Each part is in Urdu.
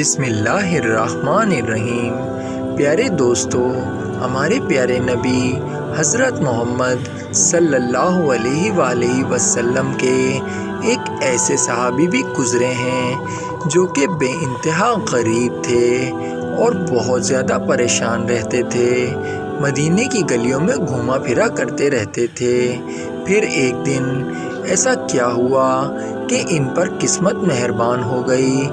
بسم اللہ الرحمن الرحیم۔ پیارے دوستو، ہمارے پیارے نبی حضرت محمد صلی اللہ علیہ وآلہ وسلم کے ایک ایسے صحابی بھی گزرے ہیں جو کہ بے انتہا غریب تھے اور بہت زیادہ پریشان رہتے تھے، مدینے کی گلیوں میں گھوما پھرا کرتے رہتے تھے۔ پھر ایک دن ایسا کیا ہوا کہ ان پر قسمت مہربان ہو گئی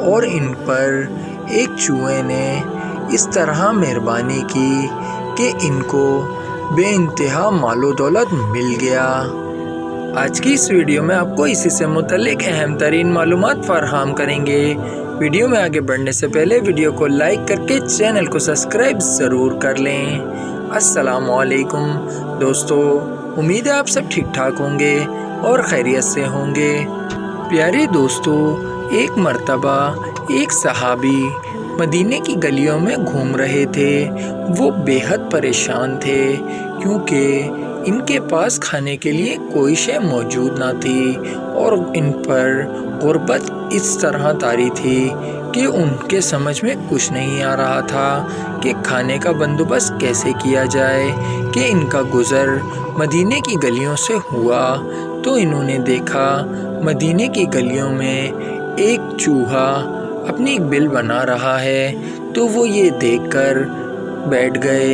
اور ان پر ایک چوہے نے اس طرح مہربانی کی کہ ان کو بے انتہا مال و دولت مل گیا۔ آج کی اس ویڈیو میں آپ کو اسی سے متعلق اہم ترین معلومات فراہم کریں گے۔ ویڈیو میں آگے بڑھنے سے پہلے ویڈیو کو لائک کر کے چینل کو سبسکرائب ضرور کر لیں۔ السلام علیکم دوستو، امید ہے آپ سب ٹھیک ٹھاک ہوں گے اور خیریت سے ہوں گے۔ پیارے دوستو، ایک مرتبہ ایک صحابی مدینے کی گلیوں میں گھوم رہے تھے۔ وہ بے حد پریشان تھے کیونکہ ان کے پاس کھانے کے لیے کوئی شے موجود نہ تھی اور ان پر غربت اس طرح طاری تھی کہ ان کے سمجھ میں کچھ نہیں آ رہا تھا کہ کھانے کا بندوبست کیسے کیا جائے۔ کہ ان کا گزر مدینے کی گلیوں سے ہوا تو انہوں نے دیکھا مدینے کی گلیوں میں ایک چوہا اپنی بل بنا رہا ہے، تو وہ یہ دیکھ کر بیٹھ گئے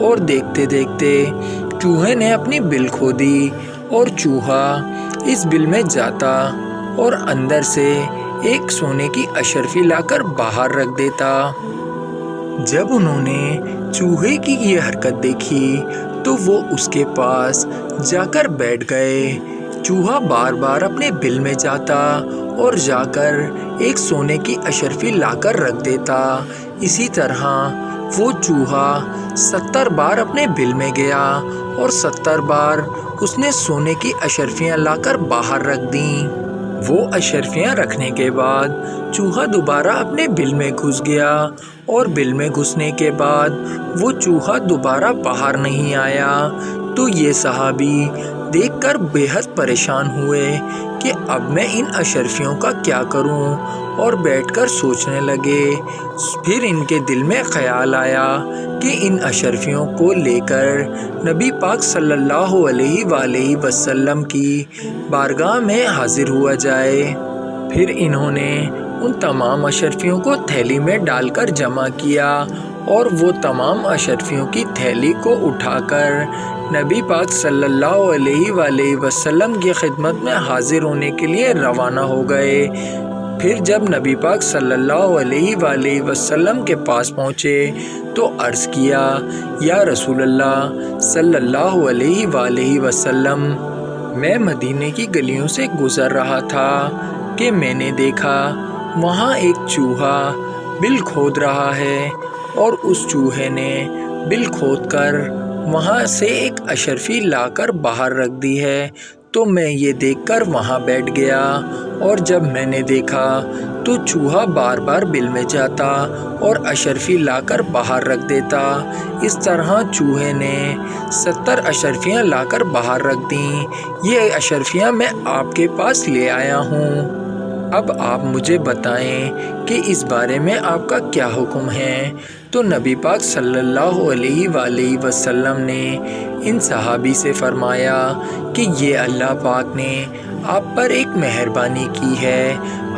اور دیکھتے دیکھتے چوہے نے اپنی بل کھودی اور چوہا اس بل میں جاتا اور اندر سے ایک سونے کی اشرفی لا کر باہر رکھ دیتا۔ جب انہوں نے چوہے کی یہ حرکت دیکھی تو وہ اس کے پاس جا کر بیٹھ گئے۔ چوہا بار بار اپنے بل میں جاتا اور جا کر ایک سونے کی اشرفی لا کر رکھ دیتا۔ اسی طرح وہ چوہا 70 بار اپنے بل میں گیا اور 70 بار اس نے سونے کی اشرفیاں لا کر باہر رکھ دیں۔ وہ اشرفیاں رکھنے کے بعد چوہا دوبارہ اپنے بل میں گھس گیا اور بل میں گھسنے کے بعد وہ چوہا دوبارہ باہر نہیں آیا۔ تو یہ صحابی دیکھ کر بے حد پریشان ہوئے کہ اب میں ان اشرفیوں کا کیا کروں، اور بیٹھ کر سوچنے لگے۔ پھر ان کے دل میں خیال آیا کہ ان اشرفیوں کو لے کر نبی پاک صلی اللہ علیہ وآلہ وسلم کی بارگاہ میں حاضر ہوا جائے۔ پھر انہوں نے ان تمام اشرفیوں کو تھیلی میں ڈال کر جمع کیا اور وہ تمام اشرفیوں کی تھیلی کو اٹھا کر نبی پاک صلی اللہ علیہ وآلہ وسلم کی خدمت میں حاضر ہونے کے لیے روانہ ہو گئے۔ پھر جب نبی پاک صلی اللہ علیہ وآلہ وسلم کے پاس پہنچے تو عرض کیا، یا رسول اللہ صلی اللہ علیہ وآلہ وسلم، میں مدینے کی گلیوں سے گزر رہا تھا کہ میں نے دیکھا وہاں ایک چوہا بل کھود رہا ہے اور اس چوہے نے بل کھود کر وہاں سے ایک اشرفی لا کر باہر رکھ دی ہے، تو میں یہ دیکھ کر وہاں بیٹھ گیا اور جب میں نے دیکھا تو چوہا بار بار بل میں جاتا اور اشرفی لا کر باہر رکھ دیتا۔ اس طرح چوہے نے 70 اشرفیاں لا کر باہر رکھ دیں۔ یہ اشرفیاں میں آپ کے پاس لے آیا ہوں۔ اب آپ مجھے بتائیں کہ اس بارے میں آپ کا کیا حکم ہے؟ تو نبی پاک صلی اللہ علیہ وآلہ وسلم نے ان صحابی سے فرمایا کہ یہ اللہ پاک نے آپ پر ایک مہربانی کی ہے،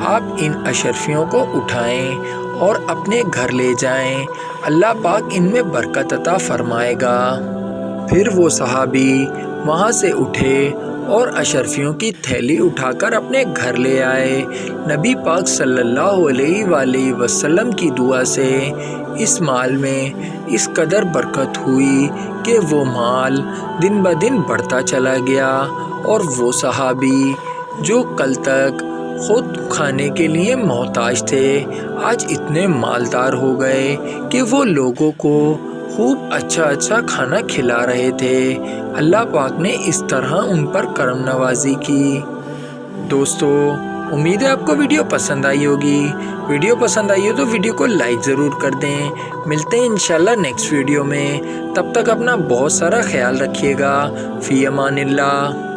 آپ ان اشرفیوں کو اٹھائیں اور اپنے گھر لے جائیں، اللہ پاک ان میں برکت عطا فرمائے گا۔ پھر وہ صحابی وہاں سے اٹھے اور اشرفیوں کی تھیلی اٹھا کر اپنے گھر لے آئے۔ نبی پاک صلی اللہ علیہ وآلہ وسلم کی دعا سے اس مال میں اس قدر برکت ہوئی کہ وہ مال دن بدن بڑھتا چلا گیا، اور وہ صحابی جو کل تک خود کھانے کے لیے محتاج تھے آج اتنے مالدار ہو گئے کہ وہ لوگوں کو خوب اچھا کھانا کھلا رہے تھے۔ اللہ پاک نے اس طرح ان پر کرم نوازی کی۔ دوستو، امید ہے آپ کو ویڈیو پسند آئی ہوگی۔ ویڈیو پسند آئی ہو تو ویڈیو کو لائک ضرور کر دیں۔ ملتے ہیں انشاءاللہ نیکسٹ ویڈیو میں، تب تک اپنا بہت سارا خیال رکھیے گا۔ فی امان اللہ۔